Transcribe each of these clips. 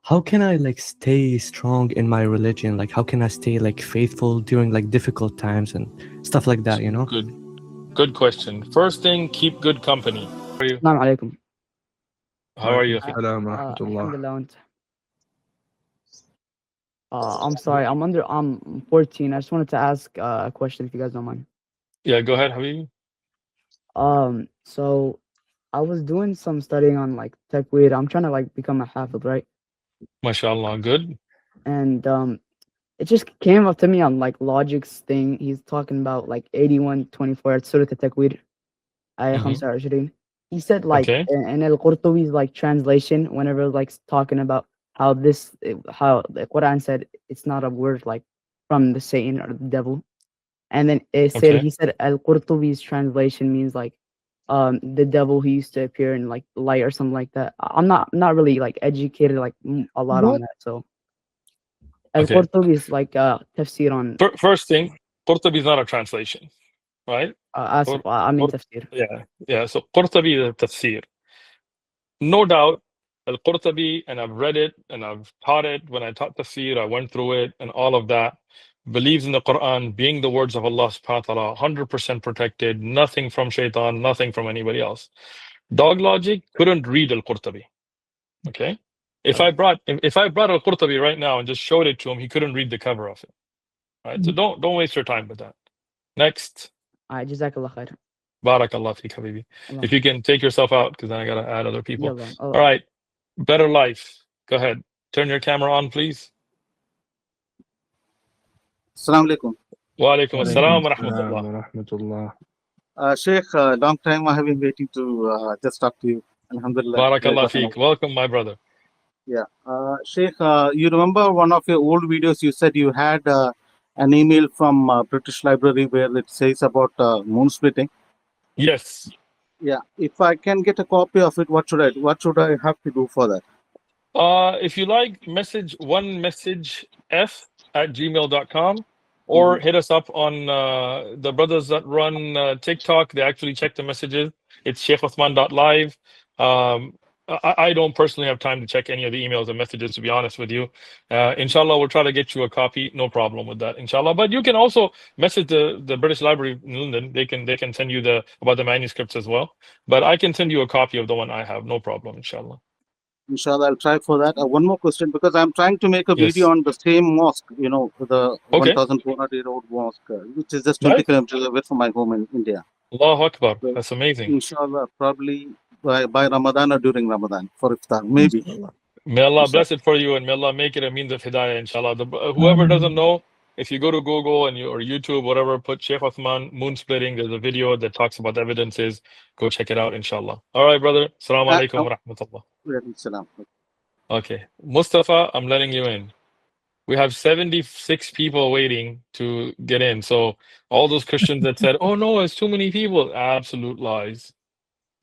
how can I like stay strong in my religion? Like how can I stay like faithful during like difficult times and stuff like that, you know? Good, good question. First thing, keep good company. How are you? السلام عليكم. How are وعليكم you? السلام ورحمة الحمد الله. لله وانت. I'm sorry. I'm 14. I just wanted to ask a question if you guys don't mind. Yeah, go ahead, Habibi. So I was doing some studying on like Taqweed. I'm trying to like become a Hafid, right? MashaAllah, good. And it just came up to me on like Logic's thing. He's talking about like 81:24 at Surah Taqweed, ayah hmm 25. He said like Okay, in Al-Qurtubi's like translation, whenever like talking about how how the Quran said it's not a word like from the Satan or the devil. And then okay, he said Al-Qurtubi's translation means like the devil who used to appear in like light or something like that. I'm not really like educated like a lot on What? that. So okay. Al-Qurtubi is like tafsir on First thing, Qurtubi is not a translation, right? asif, Qur- I mean Qur- tafsir. yeah, yeah. So Qurtubi is a tafsir. No doubt, Al-Qurtubi, and I've read it and I've taught it. When I taught tafsir, I went through it and all of that. Believes in the Quran being the words of Allah subhanahu wa ta'ala, 100% protected, nothing from shaitan, nothing from anybody else. Dog Logic couldn't read Al-Qurtubi. Okay. If I brought Al-Qurtubi right now and just showed it to him, he couldn't read the cover of it. Right. So don't waste your time with that. Next. Jazakallah khair. Barakallah feek, Habibi. Allah. If you can take yourself out, because then I gotta add other people. Yalla. All right. Better life. Go ahead. Turn your camera on, please. Assalamu alaikum. Wa alaikum وعليكم assalam wa السلام rahmatullah. ورحمة الله. Sheikh, long time I have been waiting to just talk to you. Alhamdulillah. Barakallah feek. Welcome, my brother. Yeah. Sheikh, you remember one of your old videos, you said you had an email from British Library where it says about moon splitting. Yes. Yeah. If I can get a copy of it, what should I have to do for that? If you like, message f@gmail.com or hit us up on the brothers that run TikTok. They actually check the messages. It's sheikhuthman.live. I don't personally have time to check any of the emails and messages, to be honest with you. Inshallah, we'll try to get you a copy. No problem with that, inshallah. But you can also message the British Library in London. They can send you about the manuscripts as well. But I can send you a copy of the one I have. No problem, inshallah. Inshallah, I'll try for that. One more question, because I'm trying to make a Yes. video on the same mosque, the Okay. 1,400-year-old mosque, which is just 20 Right. kilometers away from my home in India. Allahu Akbar. So, That's amazing. inshallah, probably by Ramadan or during Ramadan for iftar, maybe. May Allah Inshallah. bless it for you, and may Allah make it a means of hidayah, inshallah. Whoever doesn't know, if you go to Google or YouTube, whatever, put Sheikh Uthman moon splitting. There's a video that talks about the evidences. Go check it out, inshallah. All right, brother. Assalamu alaikum wa rahmatullah. Walaikum salam. Okay. Mustafa, I'm letting you in. We have 76 people waiting to get in. So all those Christians that said, oh no, it's too many people, absolute lies.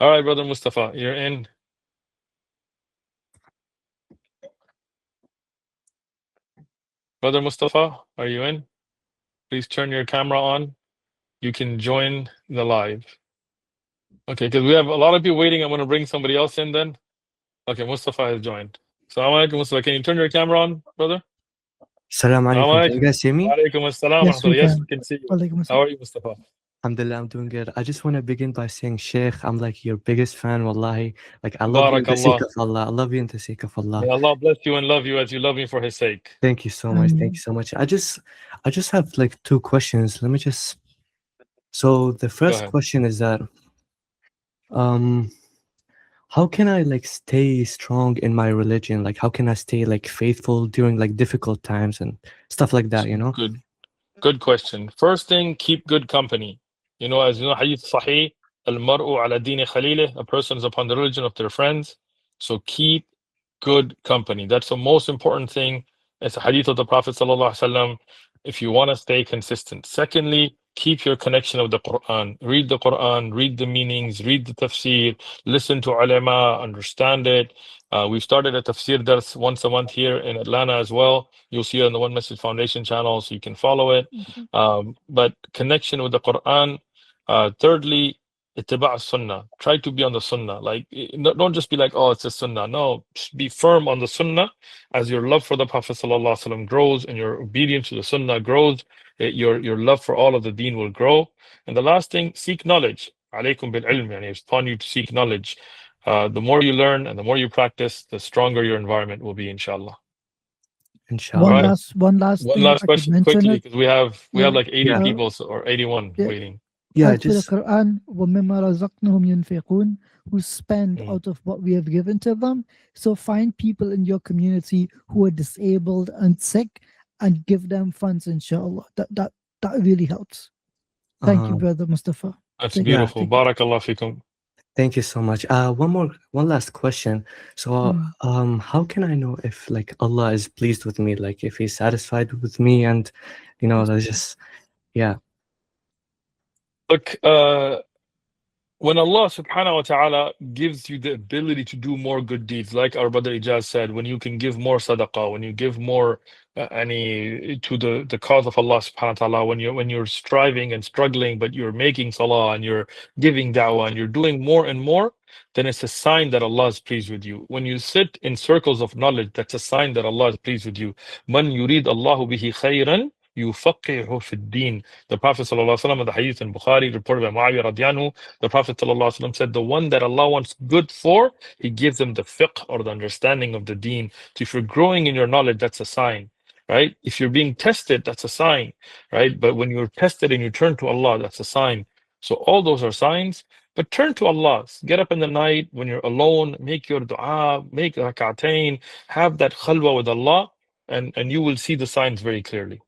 All right, brother Mustafa, you're in. Brother Mustafa, are you in? Please turn your camera on. You can join the live. Okay, because we have a lot of people waiting. I'm going to bring somebody else in then. Okay, Mustafa has joined. Assalamu alaikum, Mustafa. Can you turn your camera on, brother? Salam alaikum. Assalamu Can you guys see me? Alaikum assalam. Yes, we Yes, can. we can see you. Walaikum How are you, Mustafa? Alhamdulillah, I'm doing good. I just want to begin by saying, Sheikh, I'm like your biggest fan, wallahi. Like, I love you in the sake Barakallah. of Allah. I love you in the sake of Allah. May Allah bless you and love you as you love me for His sake. Thank you so much. Thank you so much. I just have like two questions. Let me just. So the first ahead. question is that, how can I like stay strong in my religion? Like, how can I stay like faithful during like difficult times and stuff like that? You know? Good question. First thing, keep good company. As you know, hadith sahih, al-mar'u ala dini khalilih, a person is upon the religion of their friends. So keep good company. That's the most important thing. It's a hadith of the Prophet sallallahu alaihi wasallam. If you want to stay consistent. Secondly, keep your connection with the Quran. Read the Quran, read the meanings, read the tafsir, listen to ulama, understand it. We've started a tafsir dars once a month here in Atlanta as well. You'll see it on the One Message Foundation channel, so you can follow it. But connection with the Quran. Thirdly, اتباع sunnah. Try to be on the sunnah. Like, don't just be like, oh, it's a sunnah. No, just be firm on the sunnah. As your love for the Prophet ﷺ grows and your obedience to the sunnah grows, your love for all of the deen will grow. And the last thing, seek knowledge. Alaykum bil ilm. Yani it's upon you to seek knowledge. The more you learn and the more you practice, the stronger your environment will be, inshallah. Inshallah. Alright. One last One thing last I could question mention quickly, it. because we have like 80 Yeah. people or 81 Yeah. waiting. Yeah, As for the just Quran, وَمِمَّا رَزَقْنَهُمْ يُنْفِقُونَ, who spend Mm. out of what we have given to them. So find people in your community who are disabled and sick and give them funds, inshallah. That really helps. Thank you, Brother Mustafa. That's Thank you. beautiful. Thank you. Barakallah fikum. thank you so much. One last question. So, how can I know if like Allah is pleased with me, like if He's satisfied with me, and that's just yeah. Look, when Allah subhanahu wa ta'ala gives you the ability to do more good deeds, like our brother Ijaz said, when you can give more sadaqah, when you give more to the cause of Allah subhanahu wa ta'ala, when you're striving and struggling, but you're making salah and you're giving da'wah and you're doing more and more, then it's a sign that Allah is pleased with you. When you sit in circles of knowledge, that's a sign that Allah is pleased with you. Man yurid Allahu bihi khayran yufaqihu fi din. The Prophet sallallahu alaihi wasallam, the hadith in Bukhari, reported by Muawiyah radiyallahu anhu, the Prophet ﷺ said, the one that Allah wants good for, He gives them the fiqh or the understanding of the deen. So if you're growing in your knowledge, that's a sign, right? If you're being tested, that's a sign, right? But when you're tested and you turn to Allah, that's a sign. So all those are signs, but turn to Allah. Get up in the night when you're alone, make your dua, make rak'atain, have that khalwa with Allah, and you will see the signs very clearly.